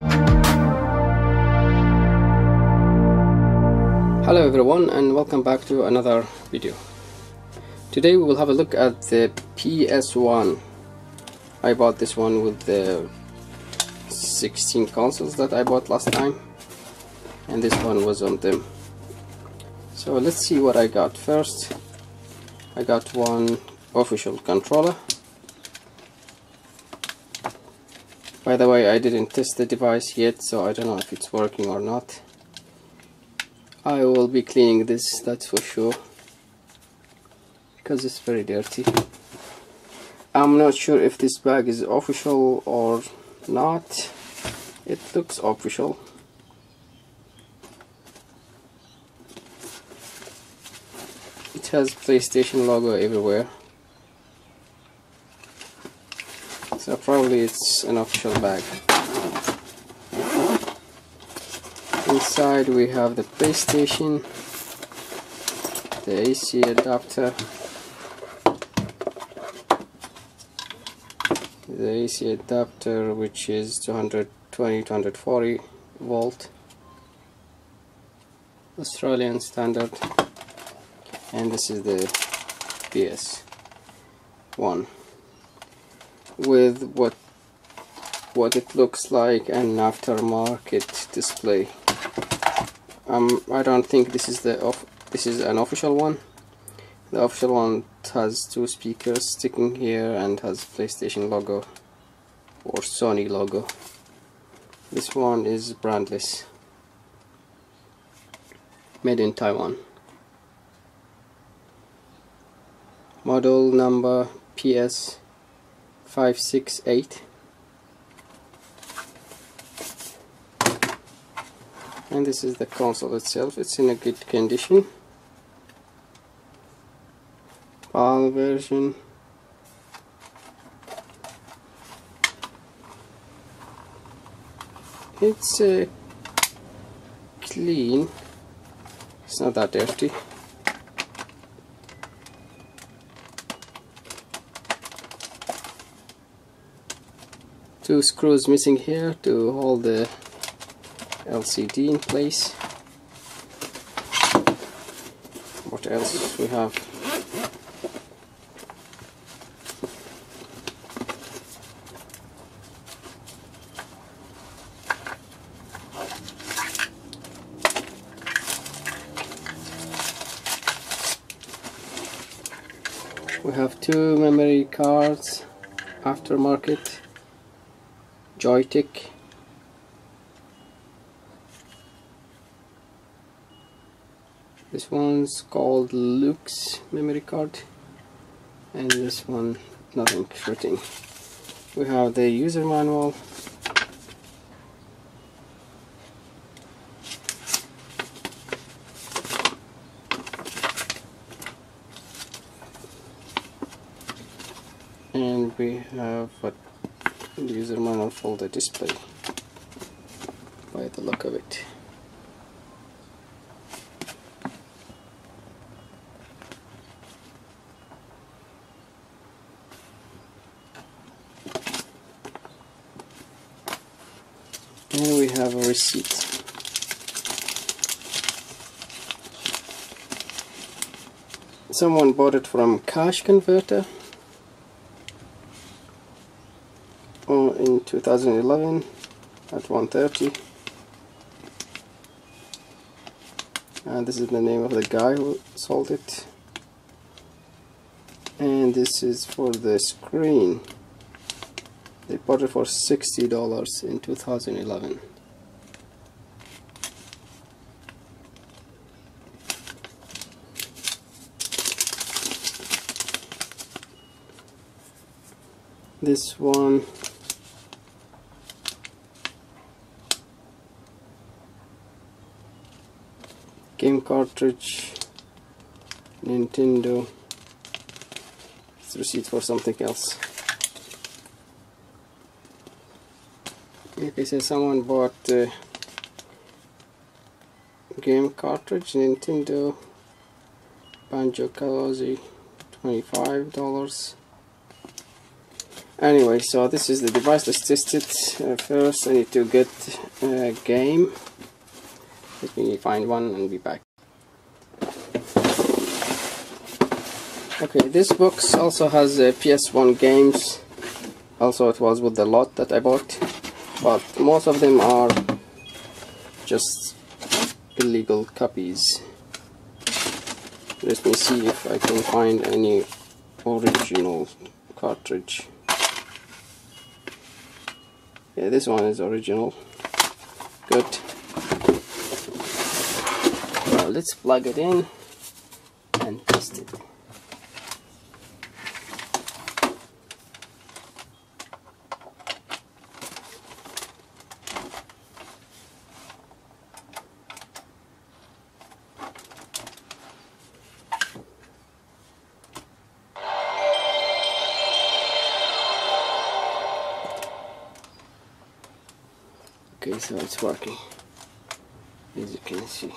Hello everyone, and welcome back to another video. Today we will have a look at the PS1. I bought this one with the 16 consoles that I bought last time, and this one was on them. So let's see what I got. First, I got one official controller. By the way, I didn't test the device yet, so I don't know if it's working or not. I will be cleaning this, that's for sure, because it's very dirty. I'm not sure if this bag is official or not. It looks official. It has PlayStation logo everywhere, so probably it's an official bag. Inside we have the PlayStation, the AC adapter, which is 220-240 volt Australian standard, and this is the PS1 with what it looks like an aftermarket display. I don't think this is an official one. The official one has two speakers sticking here and has PlayStation logo or Sony logo. This one is brandless, made in Taiwan. Model number PS568. And this is the console itself. It's in a good condition. PAL version. It's clean. It's not that dirty. Two screws missing here to hold the LCD in place. What else we have? We have two memory cards, aftermarket, Joystick. This one's called Luke's memory card, and this one nothing fitting. We have the user manual, and we have a user manual for the display by the look of it. And we have a receipt. Someone bought it from Cash Converter in 2011 at 1:30, and this is the name of the guy who sold it. And this is for the screen. They bought it for $60 in 2011. This one game cartridge, Nintendo. It's a receipt for something else. Okay, so someone bought game cartridge, Nintendo Banjo-Kazooie, $25. Anyway, so this is the device. Let's test it. First I need to get a game. Let me find one and be back. Okay, this box also has PS1 games. Also it was with the lot that I bought, but most of them are just illegal copies. Let me see if I can find any original cartridge. Yeah, this one is original. Good. Well, let's plug it in and test it. Okay, so it's working, as you can see.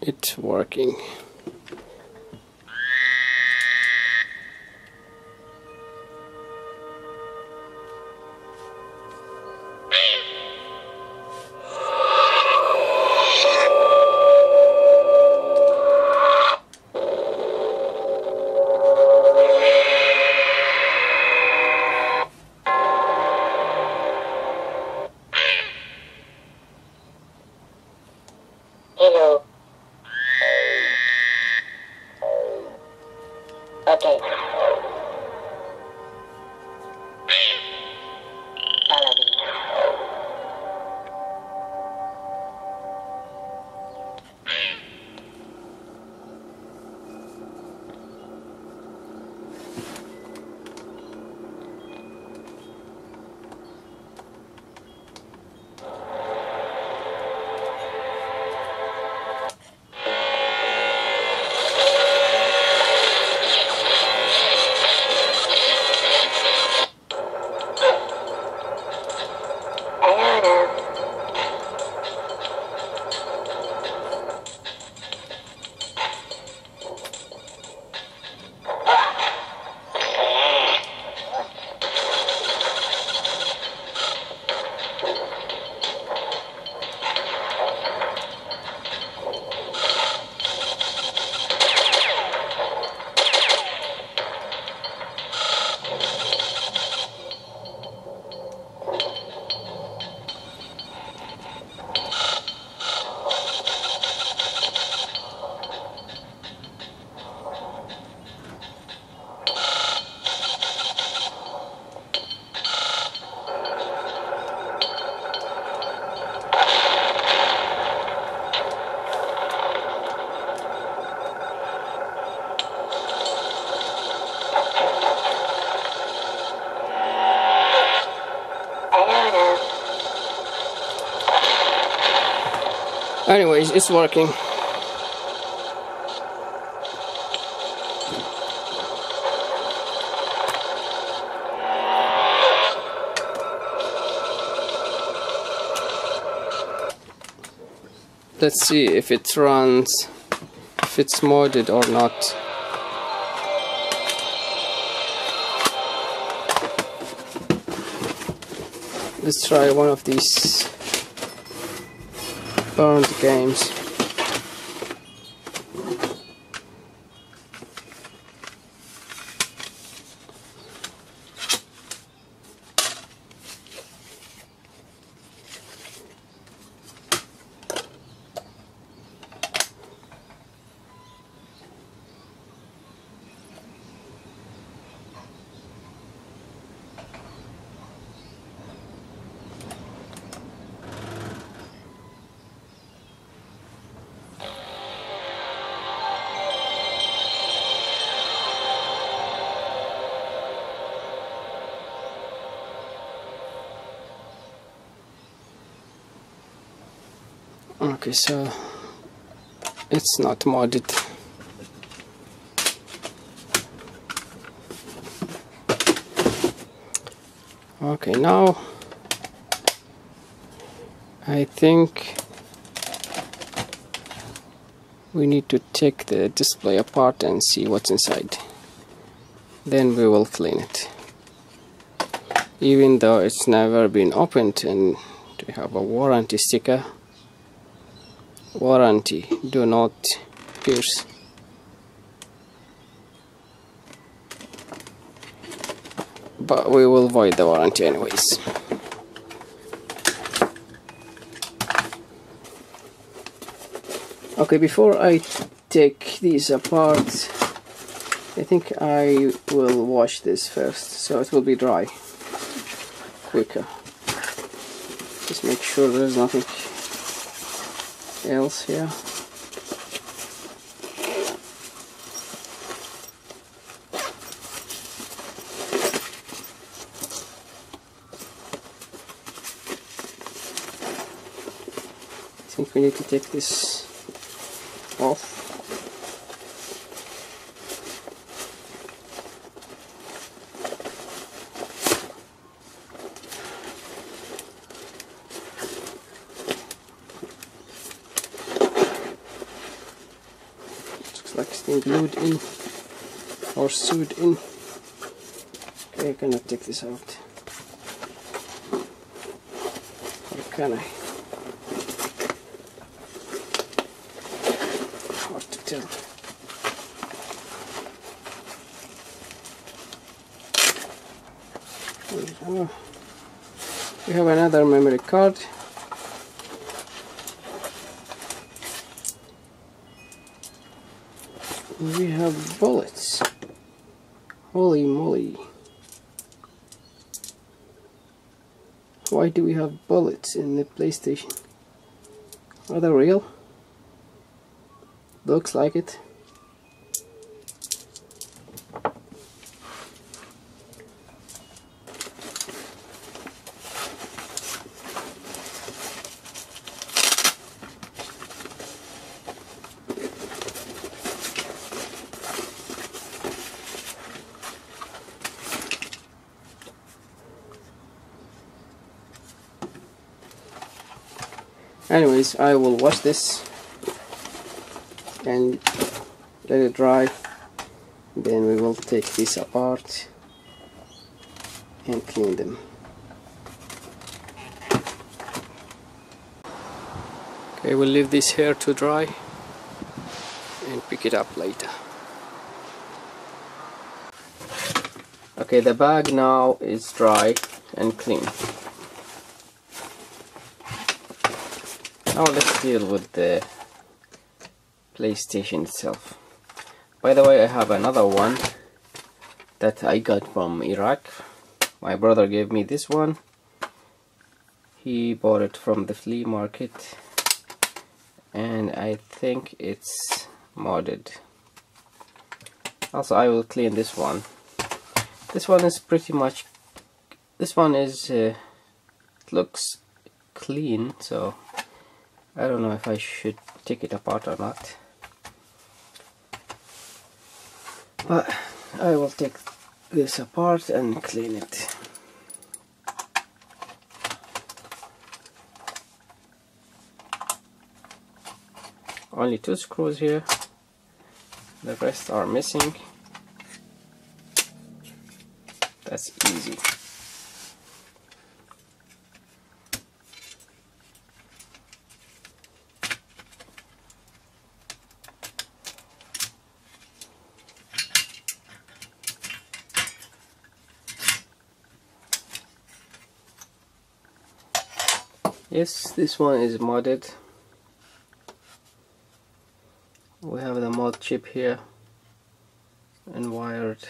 It's working. Hello. Okay. Follow me. Anyways, it's working. Let's see if it runs, if it's modded or not. Let's try one of these burned games. Okay, so it's not modded. Okay, now I think we need to take the display apart and see what's inside. Then we will clean it. Even though it's never been opened and we have a warranty sticker. Warranty, do not pierce. But we will void the warranty anyways. Okay, before I take these apart, I think I will wash this first so it will be dry quicker. Just make sure there's nothing else here. I think we need to take this off. Looks like it's been glued in or sewed in. Okay, I cannot take this out. Or can I? Hard to tell. We have another memory card. We have bullets. Holy moly. Why do we have bullets in the PlayStation? Are they real? Looks like it. Anyways, I will wash this and let it dry. Then we will take this apart and clean them. Okay, we'll leave this here to dry and pick it up later. Okay, the bag now is dry and clean. Now let's deal with the PlayStation itself. By the way, I have another one that I got from Iraq. My brother gave me this one. He bought it from the flea market and I think it's modded. Also, I will clean this one. This one is pretty much, it looks clean, so I don't know if I should take it apart or not, but I will take this apart and clean it. Only 2 screws here, the rest are missing. That's easy. Yes, this one is modded. We have the mod chip here and wired.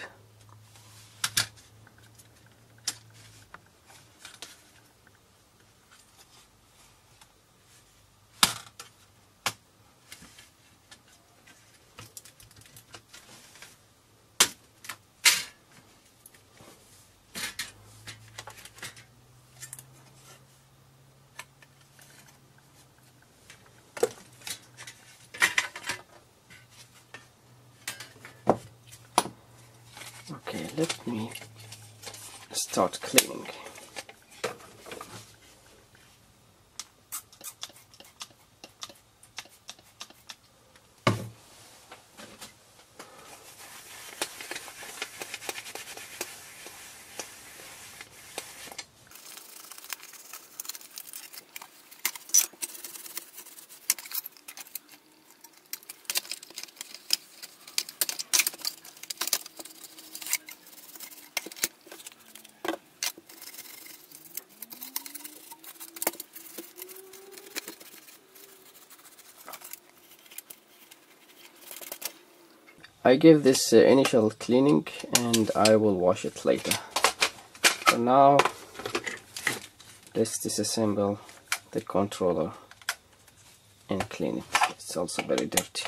Okay, let me start cleaning. I give this initial cleaning and I will wash it later. For now, let's disassemble the controller and clean it. It's also very dirty.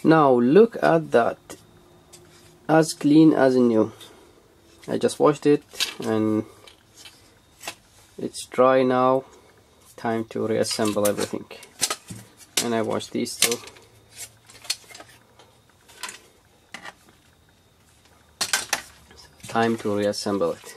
Now look at that, as clean as new. I just washed it and it's dry now. Time to reassemble everything. And I washed these two. Time to reassemble it.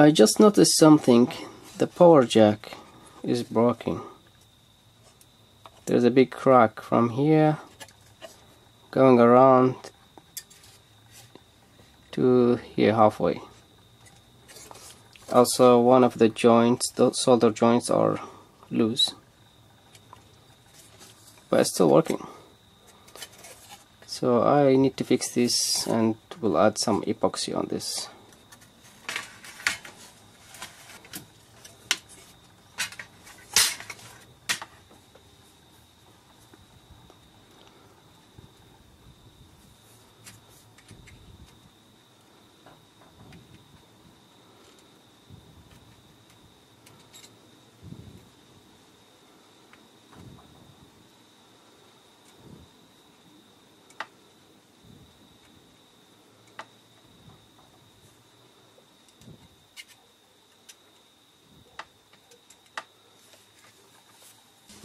I just noticed something. The power jack is broken. There's a big crack from here going around to here halfway. Also, one of the joints, the solder joints, are loose, but it's still working. So I need to fix this, and we'll add some epoxy on this.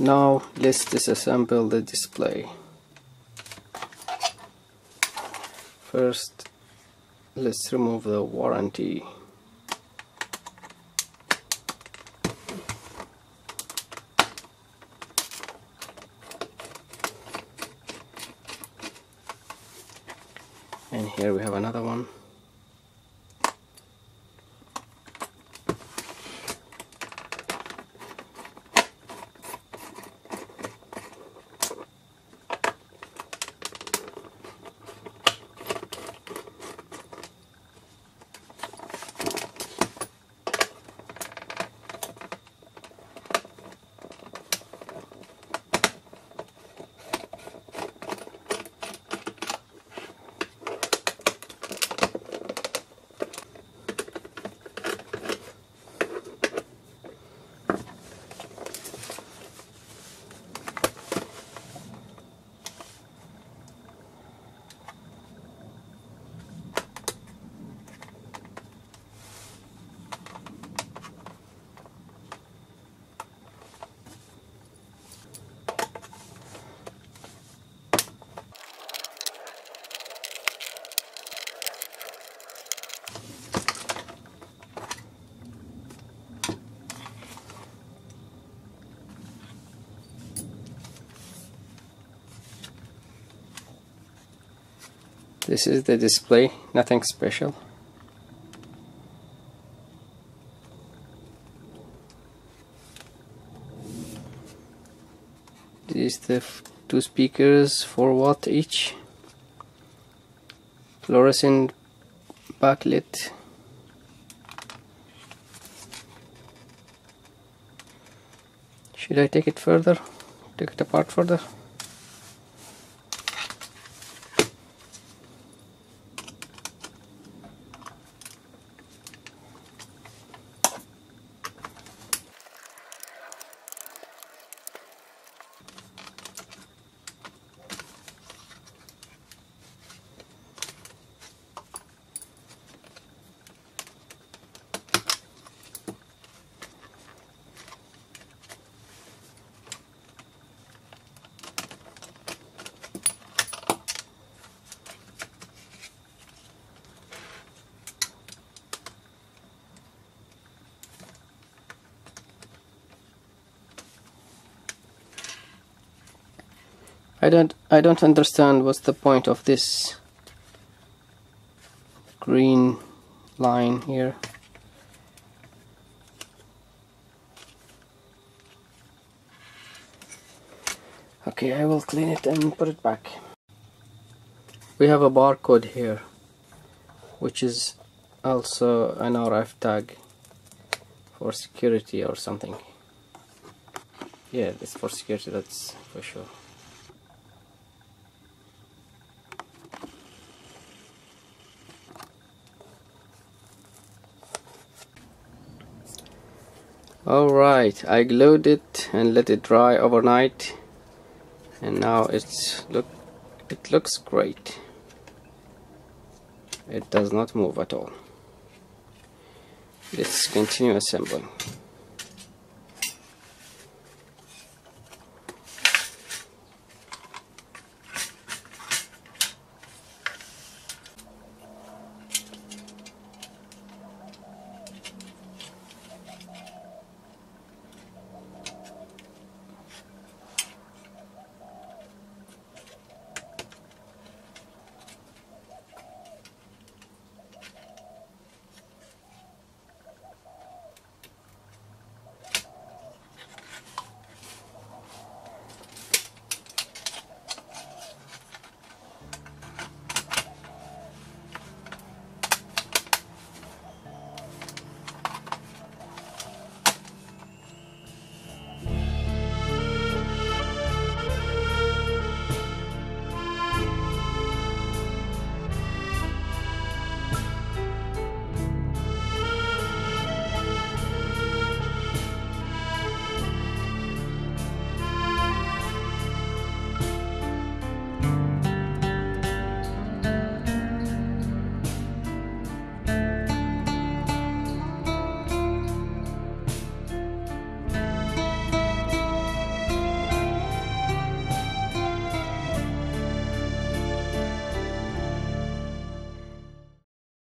Now let's disassemble the display. First, let's remove the warranty. And here we have another one. This is the display, nothing special. These are the two speakers, 4 watt each. Fluorescent backlit. Should I take it further? Take it apart further? I don't understand what's the point of this green line here. Okay, I will clean it and put it back. We have a barcode here, which is also an RF tag for security or something. Yeah, it's for security, that's for sure. Alright, I glued it and let it dry overnight, and now it looks great. It does not move at all. Let's continue assembling.